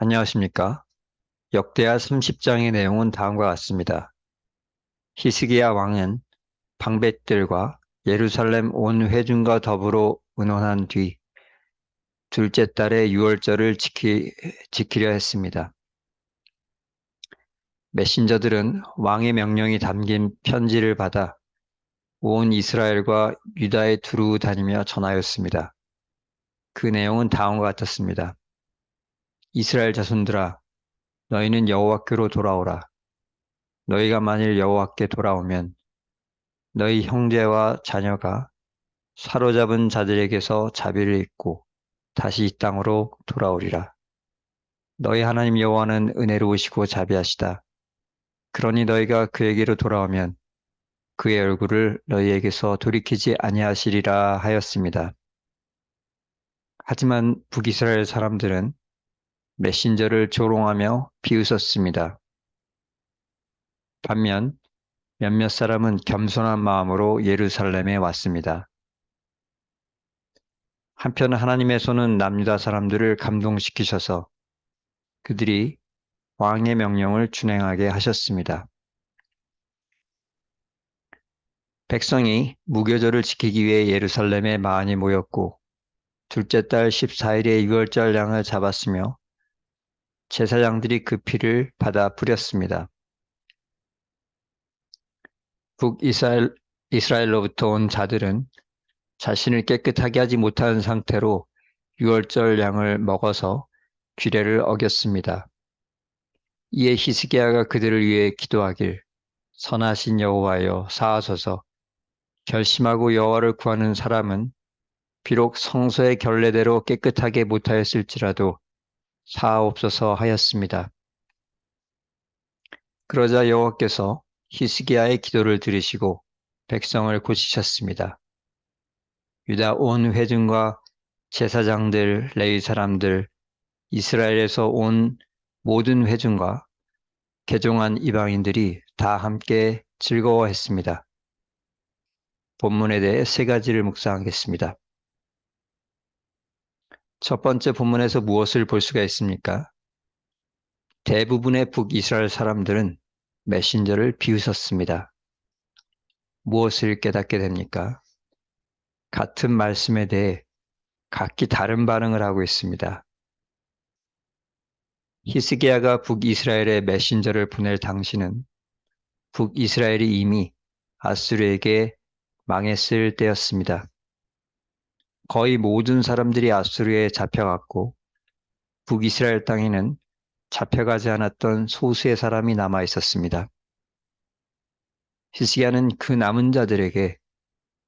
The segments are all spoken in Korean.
안녕하십니까? 역대하 30장의 내용은 다음과 같습니다. 히스기야 왕은 방백들과 예루살렘 온 회중과 더불어 의논한 뒤 둘째 달에 유월절을 지키려 했습니다. 메신저들은 왕의 명령이 담긴 편지를 받아 온 이스라엘과 유다에 두루 다니며 전하였습니다. 그 내용은 다음과 같았습니다. 이스라엘 자손들아, 너희는 여호와께로 돌아오라. 너희가 만일 여호와께 돌아오면 너희 형제와 자녀가 사로잡은 자들에게서 자비를 입고 다시 이 땅으로 돌아오리라. 너희 하나님 여호와는 은혜로우시고 자비하시다. 그러니 너희가 그에게로 돌아오면 그의 얼굴을 너희에게서 돌이키지 아니하시리라 하였습니다. 하지만 북이스라엘 사람들은 메신저를 조롱하며 비웃었습니다. 반면 몇몇 사람은 겸손한 마음으로 예루살렘에 왔습니다. 한편 하나님의 손은 남유다 사람들을 감동시키셔서 그들이 왕의 명령을 준행하게 하셨습니다. 백성이 무교절을 지키기 위해 예루살렘에 많이 모였고 둘째 달 14일에 유월절 양을 잡았으며 제사장들이 그 피를 받아 뿌렸습니다. 이스라엘로부터 온 자들은 자신을 깨끗하게 하지 못한 상태로 유월절 양을 먹어서 규례를 어겼습니다. 이에 히스기야가 그들을 위해 기도하길 선하신 여호와여 사하소서. 결심하고 여호와를 구하는 사람은 비록 성소의 결례대로 깨끗하게 못하였을지라도 사하옵소서 하였습니다. 그러자 여호와께서 히스기야의 기도를 들으시고 백성을 고치셨습니다. 유다 온 회중과 제사장들, 레위 사람들, 이스라엘에서 온 모든 회중과 개종한 이방인들이 다 함께 즐거워했습니다. 본문에 대해 세 가지를 묵상하겠습니다. 첫 번째 본문에서 무엇을 볼 수가 있습니까? 대부분의 북이스라엘 사람들은 메신저를 비웃었습니다. 무엇을 깨닫게 됩니까? 같은 말씀에 대해 각기 다른 반응을 하고 있습니다. 히스기야가 북이스라엘에 메신저를 보낼 당시는 북이스라엘이 이미 아수르에게 망했을 때였습니다. 거의 모든 사람들이 아수르에 잡혀갔고 북이스라엘 땅에는 잡혀가지 않았던 소수의 사람이 남아 있었습니다. 히스기야는 그 남은 자들에게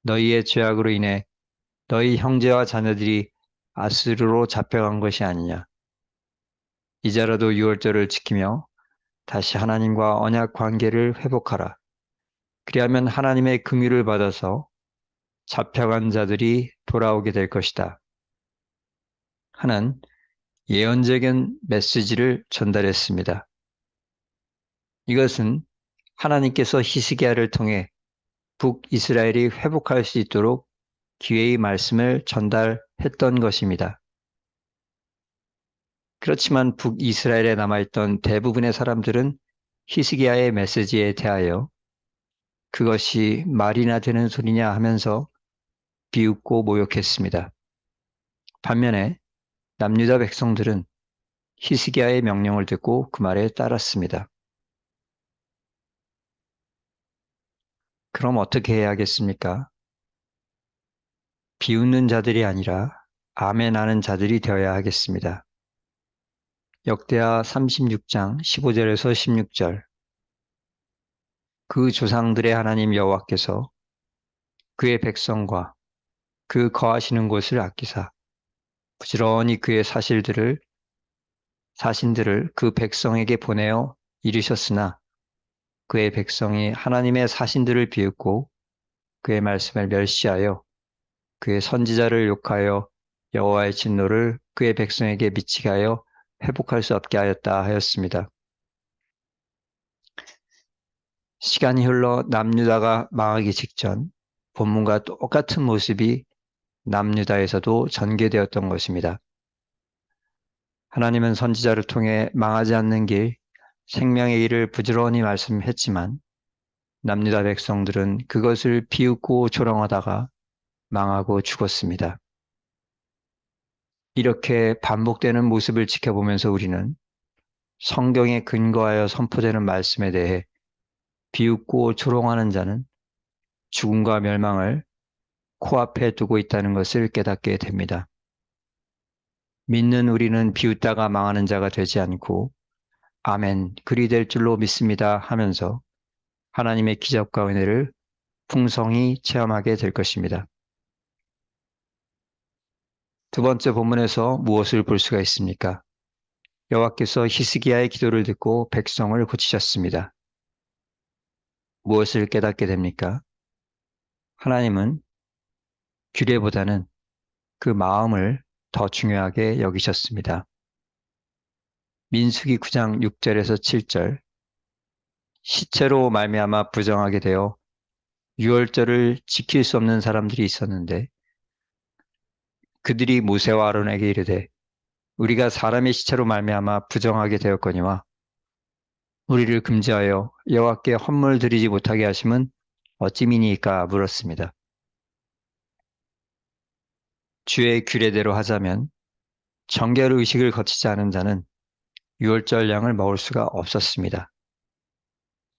너희의 죄악으로 인해 너희 형제와 자녀들이 아수르로 잡혀간 것이 아니냐. 이제라도 유월절을 지키며 다시 하나님과 언약 관계를 회복하라. 그리하면 하나님의 긍휼을 받아서 잡혀간 자들이 돌아오게 될 것이다. 하는 예언적인 메시지를 전달했습니다. 이것은 하나님께서 히스기야를 통해 북이스라엘이 회복할 수 있도록 기회의 말씀을 전달했던 것입니다. 그렇지만 북이스라엘에 남아있던 대부분의 사람들은 히스기야의 메시지에 대하여 그것이 말이나 되는 소리냐 하면서 비웃고 모욕했습니다. 반면에 남유다 백성들은 히스기야의 명령을 듣고 그 말에 따랐습니다. 그럼 어떻게 해야겠습니까? 비웃는 자들이 아니라 아멘하는 자들이 되어야 하겠습니다. 역대하 36장 15절에서 16절. 그 조상들의 하나님 여호와께서 그의 백성과 그 거하시는 곳을 아끼사 부지런히 그의 사신들을 그 백성에게 보내어 이르셨으나 그의 백성이 하나님의 사신들을 비웃고 그의 말씀을 멸시하여 그의 선지자를 욕하여 여호와의 진노를 그의 백성에게 미치게 하여 회복할 수 없게 하였다 하였습니다. 시간이 흘러 남유다가 망하기 직전 본문과 똑같은 모습이 남유다에서도 전개되었던 것입니다. 하나님은 선지자를 통해 망하지 않는 길, 생명의 길을 부지런히 말씀했지만 남유다 백성들은 그것을 비웃고 조롱하다가 망하고 죽었습니다. 이렇게 반복되는 모습을 지켜보면서 우리는 성경에 근거하여 선포되는 말씀에 대해 비웃고 조롱하는 자는 죽음과 멸망을 코앞에 두고 있다는 것을 깨닫게 됩니다. 믿는 우리는 비웃다가 망하는 자가 되지 않고 아멘, 그리 될 줄로 믿습니다 하면서 하나님의 기적과 은혜를 풍성히 체험하게 될 것입니다. 두 번째 본문에서 무엇을 볼 수가 있습니까? 여호와께서 히스기야의 기도를 듣고 백성을 고치셨습니다. 무엇을 깨닫게 됩니까? 하나님은 규례보다는 그 마음을 더 중요하게 여기셨습니다. 민수기 9장 6절에서 7절, 시체로 말미암아 부정하게 되어 유월절을 지킬 수 없는 사람들이 있었는데 그들이 모세와 아론에게 이르되 우리가 사람의 시체로 말미암아 부정하게 되었거니와 우리를 금지하여 여호와께 헌물 드리지 못하게 하심은 어찌미니이까 물었습니다. 주의 규례대로 하자면 정결 의식을 거치지 않은 자는 유월절 양을 먹을 수가 없었습니다.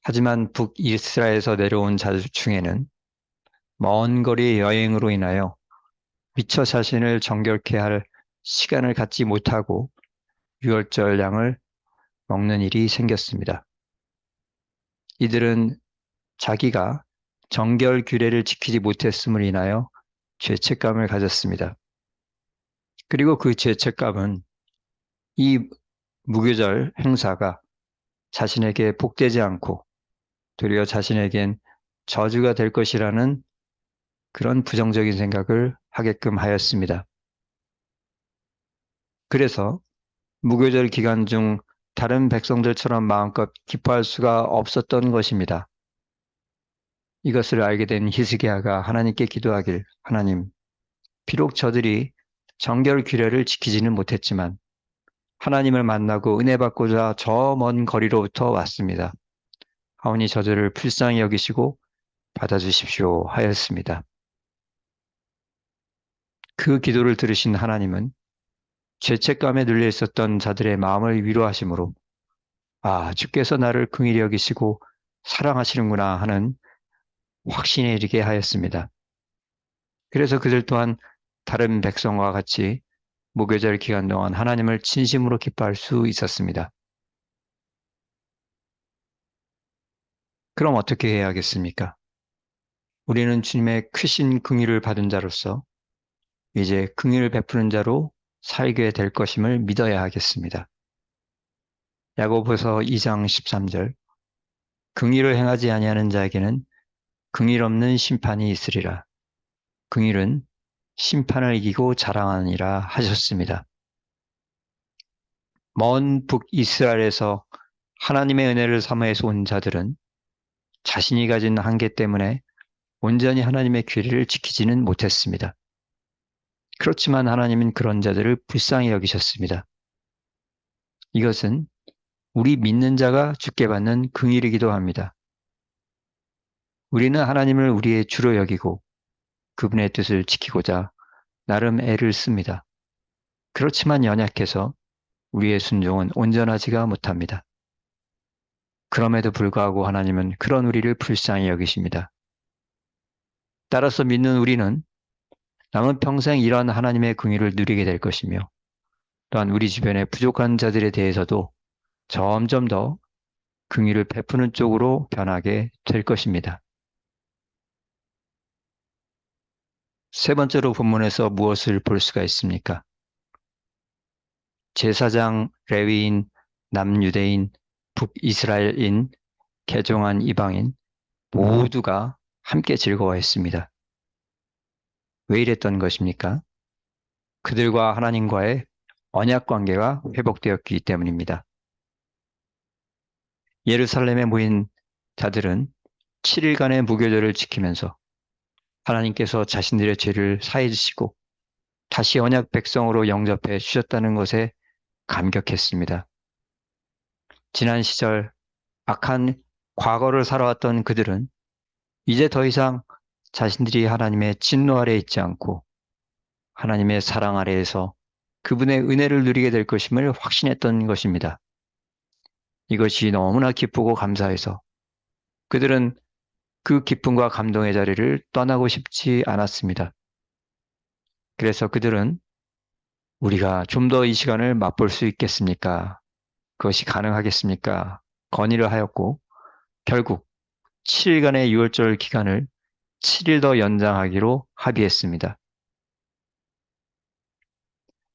하지만 북이스라엘에서 내려온 자들 중에는 먼 거리 여행으로 인하여 미처 자신을 정결케 할 시간을 갖지 못하고 유월절 양을 먹는 일이 생겼습니다. 이들은 자기가 정결 규례를 지키지 못했음을 인하여 죄책감을 가졌습니다. 그리고 그 죄책감은 이 무교절 행사가 자신에게 복되지 않고 도리어 자신에겐 저주가 될 것이라는 그런 부정적인 생각을 하게끔 하였습니다. 그래서 무교절 기간 중 다른 백성들처럼 마음껏 기뻐할 수가 없었던 것입니다. 이것을 알게 된 히스기야가 하나님께 기도하길, 하나님, 비록 저들이 정결 규례를 지키지는 못했지만 하나님을 만나고 은혜 받고자 저 먼 거리로부터 왔습니다. 하오니 저들을 불쌍히 여기시고 받아주십시오 하였습니다. 그 기도를 들으신 하나님은 죄책감에 눌려 있었던 자들의 마음을 위로하심으로 아, 주께서 나를 긍휼히 여기시고 사랑하시는구나 하는 확신에 이르게 하였습니다. 그래서 그들 또한 다른 백성과 같이 무교절 기간 동안 하나님을 진심으로 기뻐할 수 있었습니다. 그럼 어떻게 해야겠습니까? 우리는 주님의 크신 긍휼을 받은 자로서 이제 긍휼을 베푸는 자로 살게 될 것임을 믿어야 하겠습니다. 야고보서 2장 13절, 긍휼을 행하지 아니하는 자에게는 긍휼 없는 심판이 있으리라. 긍휼은 심판을 이기고 자랑하니라 하셨습니다. 먼 북이스라엘에서 하나님의 은혜를 사모해서 온 자들은 자신이 가진 한계 때문에 온전히 하나님의 규례를 지키지는 못했습니다. 그렇지만 하나님은 그런 자들을 불쌍히 여기셨습니다. 이것은 우리 믿는 자가 주께 받는 긍휼이기도 합니다. 우리는 하나님을 우리의 주로 여기고 그분의 뜻을 지키고자 나름 애를 씁니다. 그렇지만 연약해서 우리의 순종은 온전하지가 못합니다. 그럼에도 불구하고 하나님은 그런 우리를 불쌍히 여기십니다. 따라서 믿는 우리는 남은 평생 이러한 하나님의 긍휼을 누리게 될 것이며 또한 우리 주변의 부족한 자들에 대해서도 점점 더 긍휼을 베푸는 쪽으로 변하게 될 것입니다. 세 번째로 본문에서 무엇을 볼 수가 있습니까? 제사장, 레위인, 남유대인, 북이스라엘인, 개종한 이방인 모두가 함께 즐거워했습니다. 왜 이랬던 것입니까? 그들과 하나님과의 언약 관계가 회복되었기 때문입니다. 예루살렘에 모인 자들은 7일간의 무교절을 지키면서 하나님께서 자신들의 죄를 사해 주시고 다시 언약 백성으로 영접해 주셨다는 것에 감격했습니다. 지난 시절 악한 과거를 살아왔던 그들은 이제 더 이상 자신들이 하나님의 진노 아래에 있지 않고 하나님의 사랑 아래에서 그분의 은혜를 누리게 될 것임을 확신했던 것입니다. 이것이 너무나 기쁘고 감사해서 그들은 그 기쁨과 감동의 자리를 떠나고 싶지 않았습니다. 그래서 그들은 우리가 좀 더 이 시간을 맛볼 수 있겠습니까? 그것이 가능하겠습니까? 건의를 하였고 결국 7일간의 유월절 기간을 7일 더 연장하기로 합의했습니다.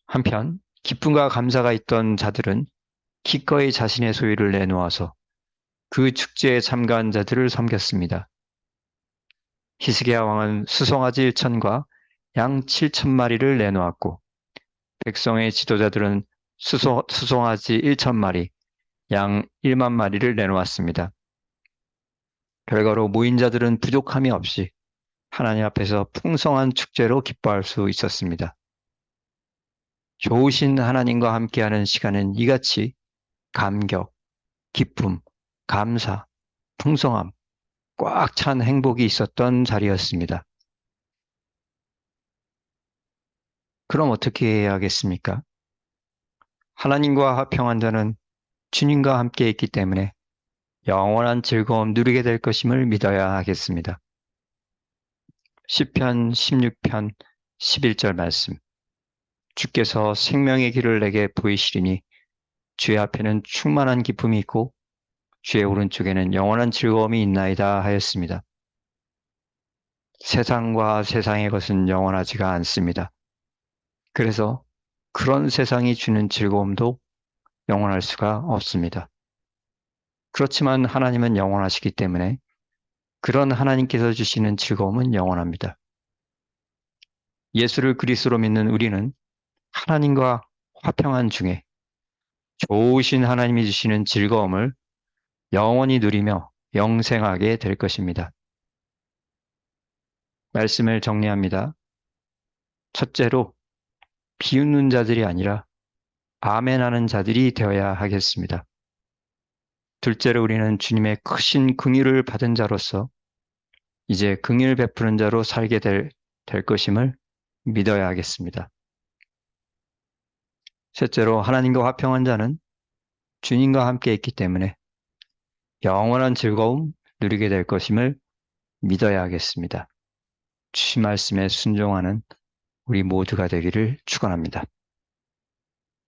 한편 기쁨과 감사가 있던 자들은 기꺼이 자신의 소유를 내놓아서 그 축제에 참가한 자들을 섬겼습니다. 히스기야 왕은 수송아지 1천과 양 7천 마리를 내놓았고 백성의 지도자들은 수송아지 1천 마리, 양 1만 마리를 내놓았습니다. 결과로 모인 자들은 부족함이 없이 하나님 앞에서 풍성한 축제로 기뻐할 수 있었습니다. 좋으신 하나님과 함께하는 시간은 이같이 감격, 기쁨, 감사, 풍성함, 꽉 찬 행복이 있었던 자리였습니다. 그럼 어떻게 해야 하겠습니까? 하나님과 화평한 자는 주님과 함께 있기 때문에 영원한 즐거움 누리게 될 것임을 믿어야 하겠습니다. 시편 16편 11절 말씀. 주께서 생명의 길을 내게 보이시리니 주의 앞에는 충만한 기쁨이 있고 주의 오른쪽에는 영원한 즐거움이 있나이다 하였습니다. 세상과 세상의 것은 영원하지가 않습니다. 그래서 그런 세상이 주는 즐거움도 영원할 수가 없습니다. 그렇지만 하나님은 영원하시기 때문에 그런 하나님께서 주시는 즐거움은 영원합니다. 예수를 그리스도로 믿는 우리는 하나님과 화평한 중에 좋으신 하나님이 주시는 즐거움을 영원히 누리며 영생하게 될 것입니다. 말씀을 정리합니다. 첫째로 비웃는 자들이 아니라 아멘하는 자들이 되어야 하겠습니다. 둘째로 우리는 주님의 크신 긍휼을 받은 자로서 이제 긍휼 베푸는 자로 살게 될 것임을 믿어야 하겠습니다. 셋째로 하나님과 화평한 자는 주님과 함께 있기 때문에 영원한 즐거움 누리게 될 것임을 믿어야 하겠습니다. 주신 말씀에 순종하는 우리 모두가 되기를 축원합니다.